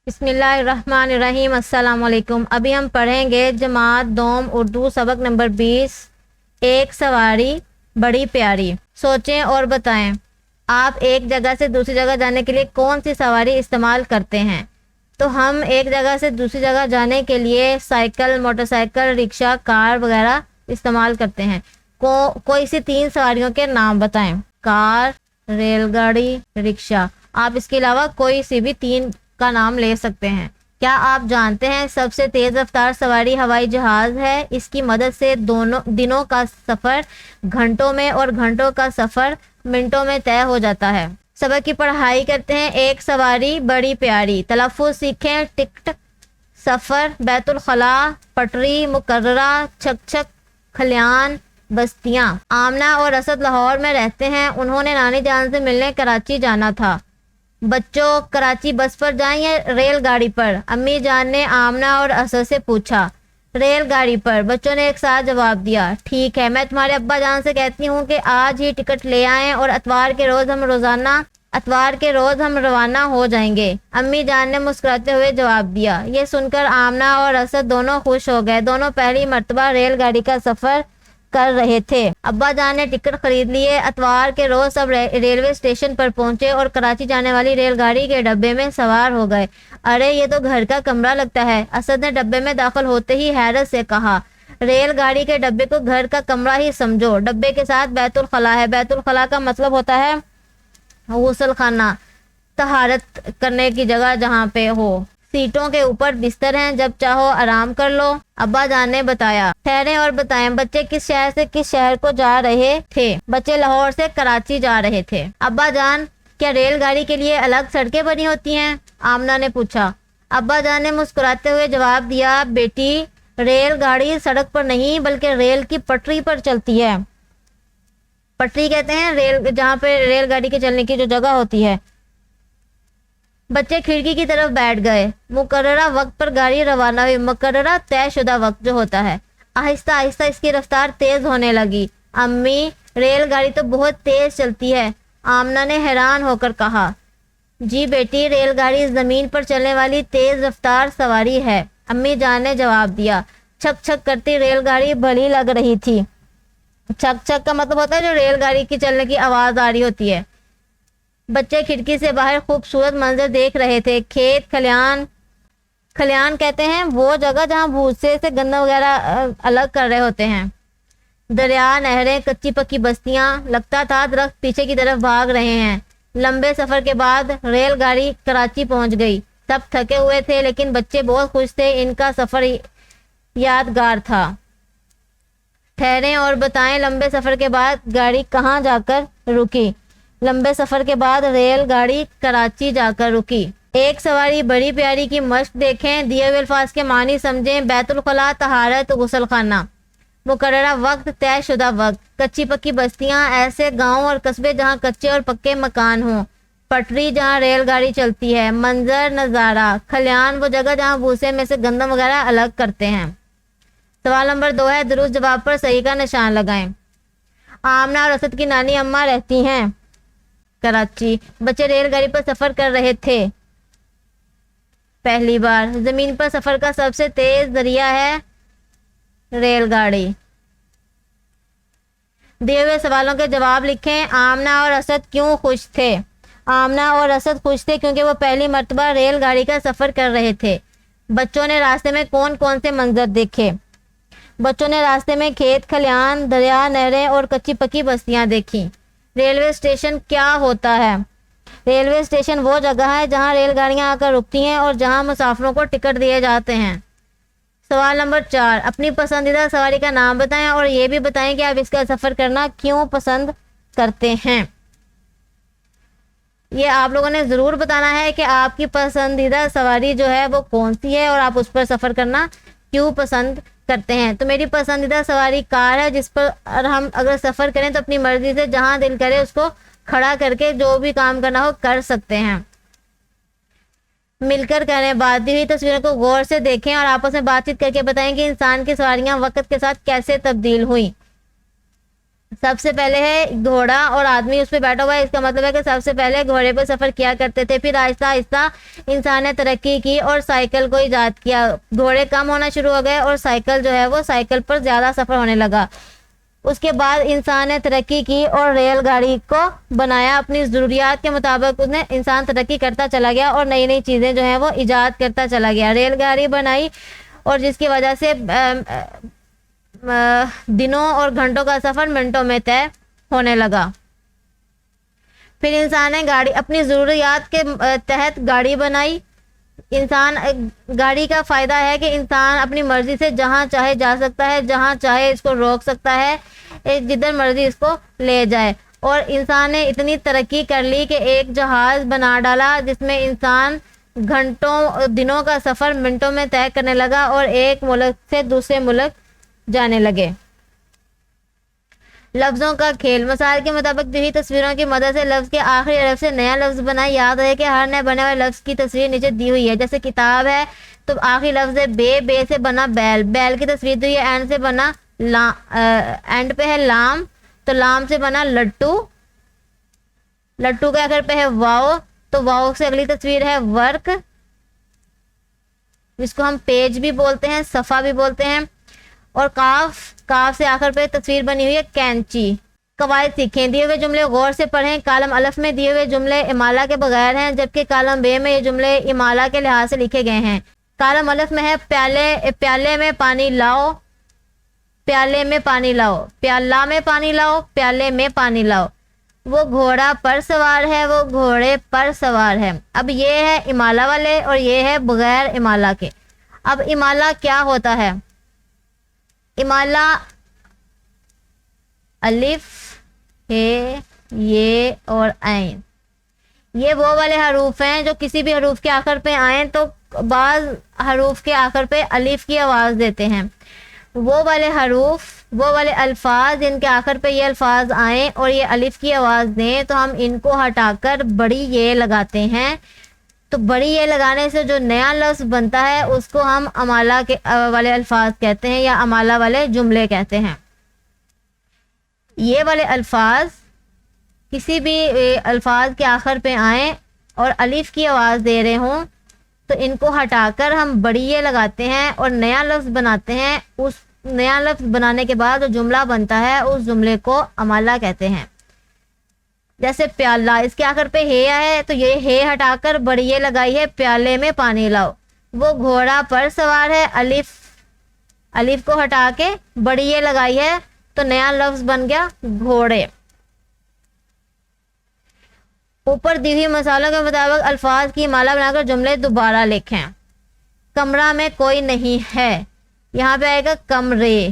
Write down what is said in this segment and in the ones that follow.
بسم اللہ الرحمن الرحیم۔ السلام علیکم۔ ابھی ہم پڑھیں گے جماعت دوم اردو سبق نمبر 20، ایک سواری بڑی پیاری۔ سوچیں اور بتائیں، آپ ایک جگہ سے دوسری جگہ جانے کے لیے کون سی سواری استعمال کرتے ہیں؟ تو ہم ایک جگہ سے دوسری جگہ جانے کے لیے سائیکل، موٹر سائیکل، رکشہ، کار وغیرہ استعمال کرتے ہیں۔ کوئی سی 3 سواریوں کے نام بتائیں۔ کار، ریل گاڑی، رکشہ۔ آپ اس کے علاوہ کوئی سی بھی 3 کا نام لے سکتے ہیں۔ کیا آپ جانتے ہیں سب سے تیز رفتار سواری ہوائی جہاز ہے؟ اس کی مدد سے دنوں کا سفر گھنٹوں میں اور گھنٹوں کا سفر منٹوں میں طے ہو جاتا ہے۔ سبق کی پڑھائی کرتے ہیں۔ ایک سواری بڑی پیاری۔ تلفظ سیکھیں۔ ٹکٹ، سفر، بیت الخلا، پٹری، مقررہ، چھک چھک، کھلیان، بستیاں۔ آمنہ اور اسد لاہور میں رہتے ہیں۔ انہوں نے نانی جان سے ملنے کراچی جانا تھا۔ بچوں، کراچی بس پر جائیں یا ریل گاڑی پر؟ امی جان نے آمنہ اور اسد سے پوچھا۔ ریل گاڑی پر، بچوں نے ایک ساتھ جواب دیا۔ ٹھیک ہے، میں تمہارے ابا جان سے کہتی ہوں کہ آج ہی ٹکٹ لے آئیں اور اتوار کے روز ہم روانہ ہو جائیں گے۔ امی جان نے مسکراتے ہوئے جواب دیا۔ یہ سن کر آمنہ اور اسد دونوں خوش ہو گئے۔ دونوں پہلی مرتبہ ریل گاڑی کا سفر کر رہے تھے۔ ابا جان نے ٹکٹ خرید لیے۔ اتوار کے روز سب ریلوے اسٹیشن پر پہنچے اور کراچی جانے والی ریل گاڑی کے ڈبے میں سوار ہو گئے۔ ارے یہ تو گھر کا کمرہ لگتا ہے، اسد نے ڈبے میں داخل ہوتے ہی حیرت سے کہا۔ ریل گاڑی کے ڈبے کو گھر کا کمرہ ہی سمجھو، ڈبے کے ساتھ بیت الخلا ہے۔ بیت الخلا کا مطلب ہوتا ہے غسل خانہ، طہارت کرنے کی جگہ جہاں پہ ہو۔ سیٹوں کے اوپر بستر ہیں، جب چاہو آرام کر لو، ابا جان نے بتایا۔ ٹھہریں اور بتائیں، بچے کس شہر سے کس شہر کو جا رہے تھے؟ بچے لاہور سے کراچی جا رہے تھے۔ ابا جان، کیا ریل گاڑی کے لیے الگ سڑکیں بنی ہوتی ہیں؟ آمنہ نے پوچھا۔ ابا جان نے مسکراتے ہوئے جواب دیا، بیٹی، ریل گاڑی سڑک پر نہیں بلکہ ریل کی پٹری پر چلتی ہے۔ پٹری کہتے ہیں ریل، جہاں پہ ریل گاڑی کے چلنے کی جو جگہ ہوتی ہے۔ بچے کھڑکی کی طرف بیٹھ گئے۔ مقررہ وقت پر گاڑی روانہ ہوئی۔ مقررہ طے شدہ وقت جو ہوتا ہے۔ آہستہ آہستہ اس کی رفتار تیز ہونے لگی۔ امی، ریل گاڑی تو بہت تیز چلتی ہے، آمنہ نے حیران ہو کر کہا۔ جی بیٹی، ریل گاڑی زمین پر چلنے والی تیز رفتار سواری ہے، امی جان نے جواب دیا۔ چھک چھک کرتی ریل گاڑی بھلی لگ رہی تھی۔ چھک چھک کا مطلب ہوتا ہے جو ریل گاڑی کی چلنے کی آواز آ رہی ہوتی ہے۔ بچے کھڑکی سے باہر خوبصورت منظر دیکھ رہے تھے۔ کھیت، کھلیان۔ کھلیان کہتے ہیں وہ جگہ جہاں بھوسے سے گندم وغیرہ الگ کر رہے ہوتے ہیں۔ دریا، نہریں، کچی پکی بستیاں۔ لگتا تھا درخت پیچھے کی طرف بھاگ رہے ہیں۔ لمبے سفر کے بعد ریل گاڑی کراچی پہنچ گئی۔ سب تھکے ہوئے تھے لیکن بچے بہت خوش تھے۔ ان کا سفر یادگار تھا۔ ٹھہریں اور بتائیں، لمبے سفر کے بعد گاڑی کہاں جا کر رکی؟ لمبے سفر کے بعد ریل گاڑی کراچی جا کر رکی۔ ایک سواری بڑی پیاری کی مشق دیکھیں، دیے ہوئے الفاظ کے معنی سمجھیں۔ بیت الخلا، طہارت، غسل خانہ۔ مقررہ وقت، طے شدہ وقت۔ کچی پکی بستیاں، ایسے گاؤں اور قصبے جہاں کچے اور پکے مکان ہوں۔ پٹری، جہاں ریل گاڑی چلتی ہے۔ منظر، نظارہ۔ کھلیان، وہ جگہ جہاں بھوسے میں سے گندم وغیرہ الگ کرتے ہیں۔ سوال نمبر 2 ہے، درست جواب پر صحیح کا نشان لگائیں۔ آمنہ اور اسد کی نانی اماں رہتی ہیں کراچی۔ بچے ریل گاڑی پر سفر کر رہے تھے پہلی بار۔ زمین پر سفر کا سب سے تیز ذریعہ ہے ریل گاڑی۔ دیے ہوئے سوالوں کے جواب لکھیں۔ آمنہ اور اسد کیوں خوش تھے؟ آمنہ اور اسد خوش تھے کیونکہ وہ پہلی مرتبہ ریل گاڑی کا سفر کر رہے تھے۔ بچوں نے راستے میں کون کون سے منظر دیکھے؟ بچوں نے راستے میں کھیت، کھلیان، دریا، نہریں اور کچی پکی بستیاں دیکھیں۔ ریلوے اسٹیشن کیا ہوتا ہے؟ ریلوے اسٹیشن وہ جگہ ہے جہاں ریل گاڑیاں آ کر رکتی ہیں اور جہاں مسافروں کو ٹکٹ دیے جاتے ہیں۔ سوال نمبر 4، اپنی پسندیدہ سواری کا نام بتائیں اور یہ بھی بتائیں کہ آپ اس کا سفر کرنا کیوں پسند کرتے ہیں۔ یہ آپ لوگوں نے ضرور بتانا ہے کہ آپ کی پسندیدہ سواری جو ہے وہ کون سی ہے اور آپ اس پر سفر کرنا کیوں پسند کرتے ہیں۔ تو میری پسندیدہ سواری کار ہے، جس پر ہم اگر سفر کریں تو اپنی مرضی سے جہاں دل کرے اس کو کھڑا کر کے جو بھی کام کرنا ہو کر سکتے ہیں۔ مل کر کریں، بات دی ہوئی تصویروں کو غور سے دیکھیں اور آپس میں بات چیت کر کے بتائیں کہ انسان کی سواریاں وقت کے ساتھ کیسے تبدیل ہوئیں۔ سب سے پہلے ہے گھوڑا اور آدمی اس پہ بیٹھا ہوا ہے، اس کا مطلب ہے کہ سب سے پہلے گھوڑے پہ سفر کیا کرتے تھے، پھر آہستہ آہستہ انسان نے ترقی کی اور سائیکل کو ایجاد کیا، گھوڑے کم ہونا شروع ہو گئے اور سائیکل جو ہے وہ سائیکل پر زیادہ سفر ہونے لگا۔ اس کے بعد انسان نے ترقی کی اور ریل گاڑی کو بنایا، اپنی ضروریات کے مطابق انسان ترقی کرتا چلا گیا اور نئی نئی چیزیں جو ہیں وہ ایجاد کرتا چلا گیا، ریل گاڑی بنائی اور جس کی وجہ سے دنوں اور گھنٹوں کا سفر منٹوں میں طے ہونے لگا۔ پھر انسان نے گاڑی اپنی ضروریات کے تحت گاڑی بنائی۔ انسان گاڑی کا فائدہ ہے کہ انسان اپنی مرضی سے جہاں چاہے جا سکتا ہے، جہاں چاہے اس کو روک سکتا ہے، جدھر مرضی اس کو لے جائے، اور انسان نے اتنی ترقی کر لی کہ ایک جہاز بنا ڈالا جس میں انسان گھنٹوں دنوں کا سفر منٹوں میں طے کرنے لگا اور ایک ملک سے دوسرے ملک جانے لگے۔ لفظوں کا کھیل، مثال کے مطابق دیہی تصویروں کی مدد سے لفظ کے آخری حرف سے نیا لفظ بنائے۔ یاد رہے کہ ہر نئے بنے والے لفظ کی تصویر نیچے دی ہوئی ہے، جیسے کتاب ہے تو آخری لفظ ہے بے سے بنا بیل، بیل کی تصویر دی ہوئی ہے، اینڈ سے بنا اینڈ پہ ہے لام تو لام سے بنا لٹو، لٹو کے آخر پہ ہے واؤ تو واؤ سے اگلی تصویر ہے ورک، جس کو ہم پیج بھی بولتے ہیں، صفحہ بھی بولتے ہیں، اور کاف سے آخر پہ تصویر بنی ہوئی ہے کینچی۔ قواعد سیکھیں، دیے ہوئے جملے غور سے پڑھیں۔ کالم الف میں دیے ہوئے جملے امالہ کے بغیر ہیں، جبکہ کالم بے میں یہ جملے امالہ کے لحاظ سے لکھے گئے ہیں۔ کالم الف میں ہے پیالے میں پانی لاؤ، پیالے میں پانی لاؤ، پیالہ میں پانی لاؤ، پیالے میں پانی لاؤ۔ وہ گھوڑا پر سوار ہے، وہ گھوڑے پر سوار ہے۔ اب یہ ہے امالہ والے اور یہ ہے بغیر امالہ کے۔ اب امالہ کیا ہوتا ہے؟ امالہ الف ہے یہ اور عین، یہ وہ والے حروف ہیں جو کسی بھی حروف کے آخر پہ آئیں تو بعض حروف کے آخر پہ الف کی آواز دیتے ہیں۔ وہ والے حروف، وہ والے الفاظ جن کے آخر پہ یہ الفاظ آئیں اور یہ الف کی آواز دیں تو ہم ان کو ہٹا کر بڑی یہ لگاتے ہیں، تو بڑی یہ لگانے سے جو نیا لفظ بنتا ہے اس کو ہم امالہ کے والے الفاظ کہتے ہیں یا امالہ والے جملے کہتے ہیں۔ یہ والے الفاظ کسی بھی الفاظ کے آخر پہ آئیں اور الف کی آواز دے رہے ہوں تو ان کو ہٹا کر ہم بڑی یہ لگاتے ہیں اور نیا لفظ بناتے ہیں۔ اس نیا لفظ بنانے کے بعد جو جملہ بنتا ہے اس جملے کو امالہ کہتے ہیں۔ جیسے پیالہ، اس کے آخر پہ ہے ہے تو یہ ہے ہٹا کر بڑی یہ لگائی ہے پیالے میں پانی لاؤ۔ وہ گھوڑا پر سوار ہے، الف کو ہٹا کے بڑی یہ لگائی ہے تو نیا لفظ بن گیا گھوڑے۔ اوپر دی ہوئی مثالوں کے مطابق الفاظ کی مالا بنا کر جملے دوبارہ لکھیں۔ کمرہ میں کوئی نہیں ہے، یہاں پہ آئے گا کمرے،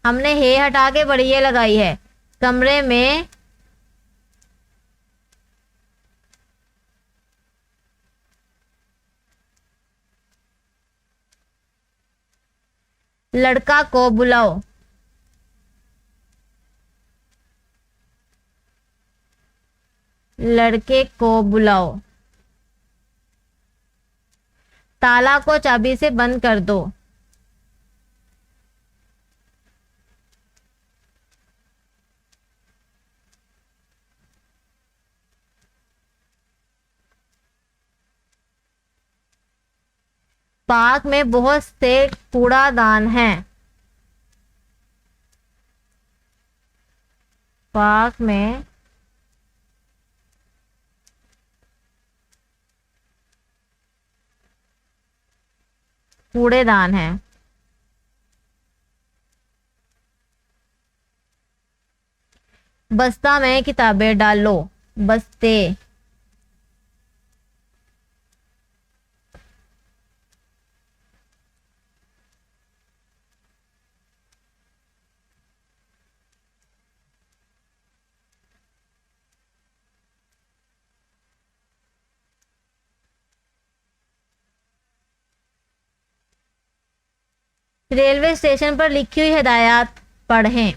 ہم نے ہے ہٹا کے بڑی یہ لگائی ہے۔ کمرے میں لڑکا کو بلاؤ، لڑکے کو بلاؤ۔ تالا کو چابی سے بند کر دو، پارک میں بہت سے کوڑا دان ہیں، پارک میں کوڑے دان ہیں۔ بستہ میں کتابیں ڈالو، بستے۔ ریلوے اسٹیشن پر لکھی ہوئی ہدایات پڑھیں۔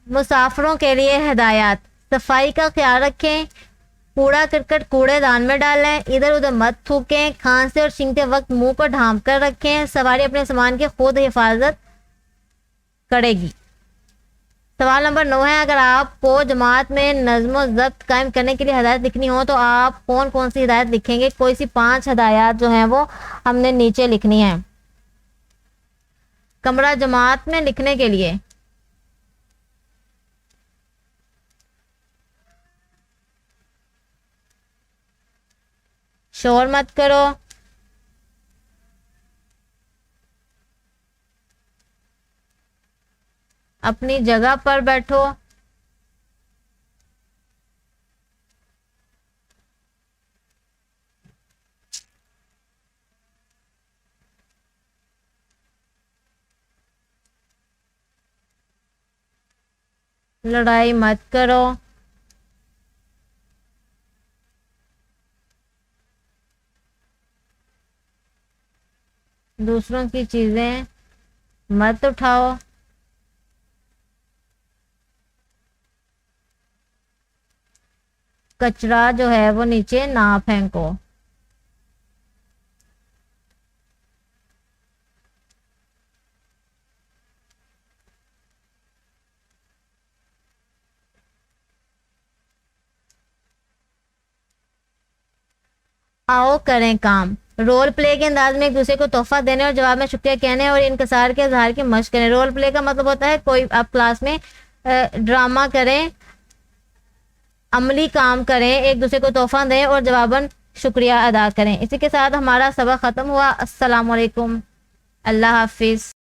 مسافروں کے لیے ہدایات: صفائی کا خیال رکھیں، کوڑا کرکٹ کوڑے دان میں ڈالیں، ادھر ادھر مت تھوکیں، کھانستے اور چھینکتے وقت منہ کو ڈھانپ کر رکھیں، سواری اپنے سامان کی خود حفاظت کرے گی۔ سوال نمبر 9 ہے، اگر آپ کو جماعت میں نظم و ضبط قائم کرنے کے لیے ہدایت لکھنی ہو تو آپ کون کون سی ہدایت لکھیں گے؟ کوئی سی 5 ہدایات جو ہیں وہ ہم نے نیچے لکھنی ہیں کمرہ جماعت میں لکھنے کے لیے۔ شور مت کرو۔ اپنی جگہ پر بیٹھو۔ لڑائی مت کرو۔ دوسروں کی چیزیں مت اٹھاؤ۔ کچرا جو ہے وہ نیچے نہ پھینکو۔ آؤ کریں کام۔ رول پلے کے انداز میں ایک دوسرے کو تحفہ دینے اور جواب میں شکریہ کہنے اور انکسار کے اظہار کی مشق کریں۔ رول پلے کا مطلب ہوتا ہے کوئی آپ کلاس میں ڈرامہ کریں، عملی کام کریں، ایک دوسرے کو تحفہ دیں اور جواباً شکریہ ادا کریں۔ اسی کے ساتھ ہمارا سبق ختم ہوا۔ السلام علیکم، اللہ حافظ۔